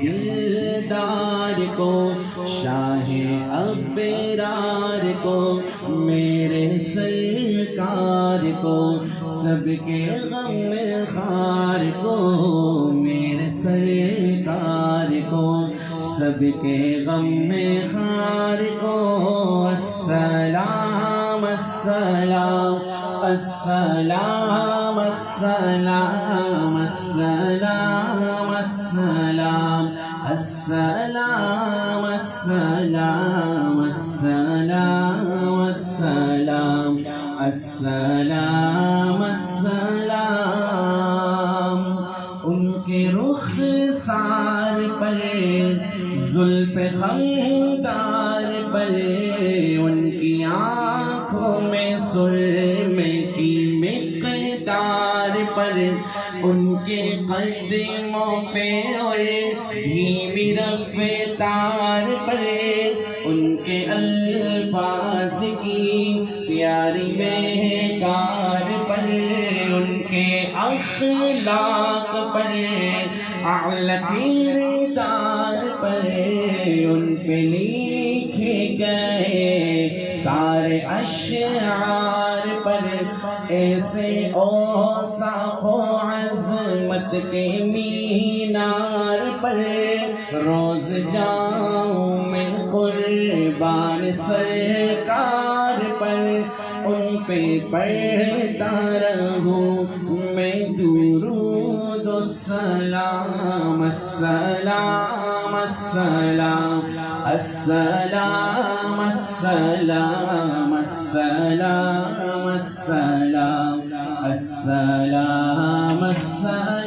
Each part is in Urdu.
دلدار کو شاہ ابرار کو میرے سرکار کو سب کے غم خار کو میرے سرکار کو سب کے غم خار کو السلام السلام السلام السلام السلام السلام السلام السلام السلام السلام السلام السلام ان کے رخ سار پر زلف خمدار پر ان کی آنکھوں میں سرمے کی مقدار پر ان کے قدموں پہ اور دھیمی رفتار پر ان کے الفاظ کی پیاری مہکار پر ان کے اخلاق پر اعلی کردار پر ان پہ لکھے گئے سارے اشعار پر ایسے اوصاف و عظمت کے مینار پر روز جاؤں میں قربان سرکار پر ان پہ پڑھتا رہوں میں درود و سلام السلام السلام السلام السلام السلام السلام السلام السلام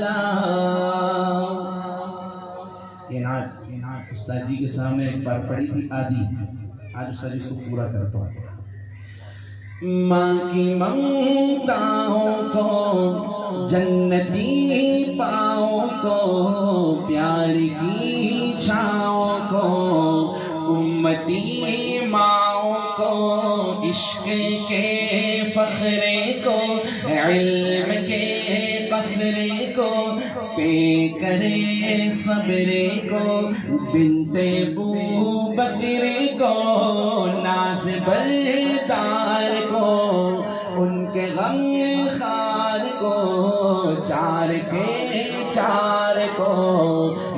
یہ نعت استاد جی کے سامنے ایک بار پڑھی تھی آدھی آج استاد جی اس کو پورا کرتا ہوں ماں کی ممتاؤں کو جنتی پاؤں کو پیار کی چھاؤں کو امتی ماؤں کو عشق کے فخرے کو علم کے قصرے کو پے کرے صبرے کو بنت بو بکرے کو ناز بردار کو ان کے غم خار کو چار کے چار کو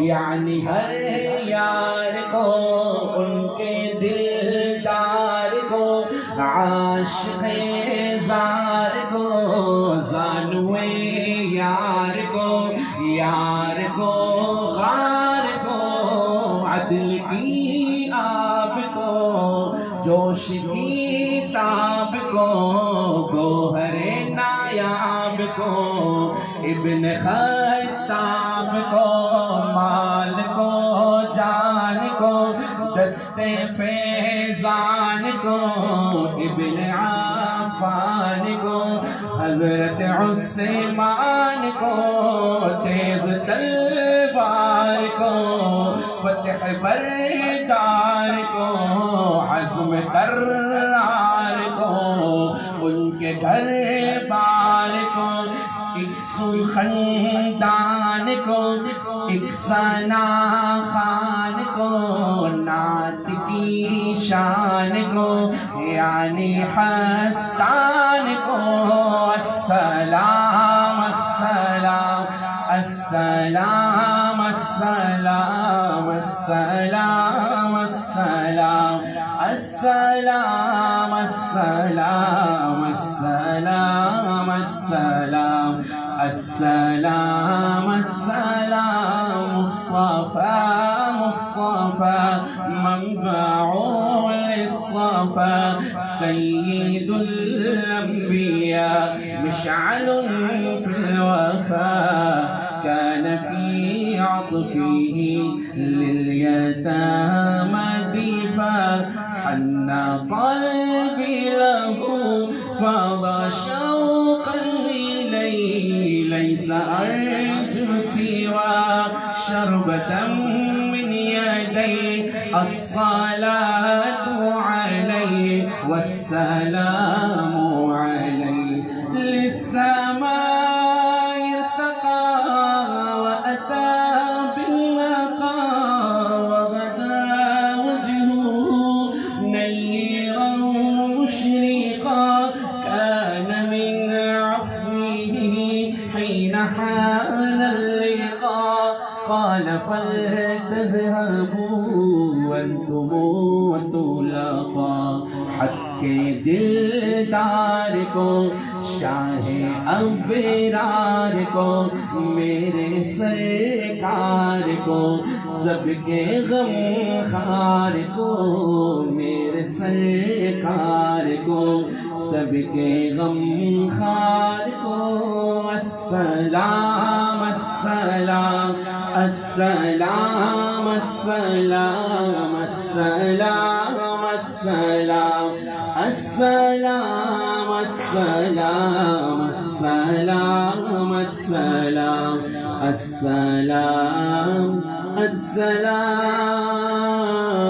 یعنی ہر یار کو ان کے دلدار کو عاشق زار کو زانوے یار کو غار کو عدل کی آب کو جوش کی تاب کو گوہر نایاب کو ابن خطاب کو مال کو جان کو دست فیضان کو ابن عفان کو حضرت عثمان کو تیز تلوار کو فتح بردار کو عزم قرار کو ان کے گھر بار کو ایک سو خاندان کو ایک ثنا خان کو نعت کی شان کو یعنی حسان کو السلام السلام السلام السلام السلام السلام السلام السلام السلام السلام السلام السلام مصطفى مصطفى منبع للصفا سيد الأنبياء مشعل في الوفاء كان في عطفه لليتامى دفا حنى قلبي له فاض شوقا إليه ليس أرجو سوى شربة من يديه الصلاة عليه والسلام عليه للسماء ارتقى وأتى بالنقى وغدا وجهه نيرا مشرقا كان من عفوه حين حان اللقاء قال فلتذهبوا أنتم وطلقا حق دلدار کو شاہ ابرار کو میرے سرکار کو سب کے غم خار کو میرے سرکار کو سب کے غم خار کو السلام السلام السلام السلام السلام السلام السلام السلام السلام السلام السلام السلام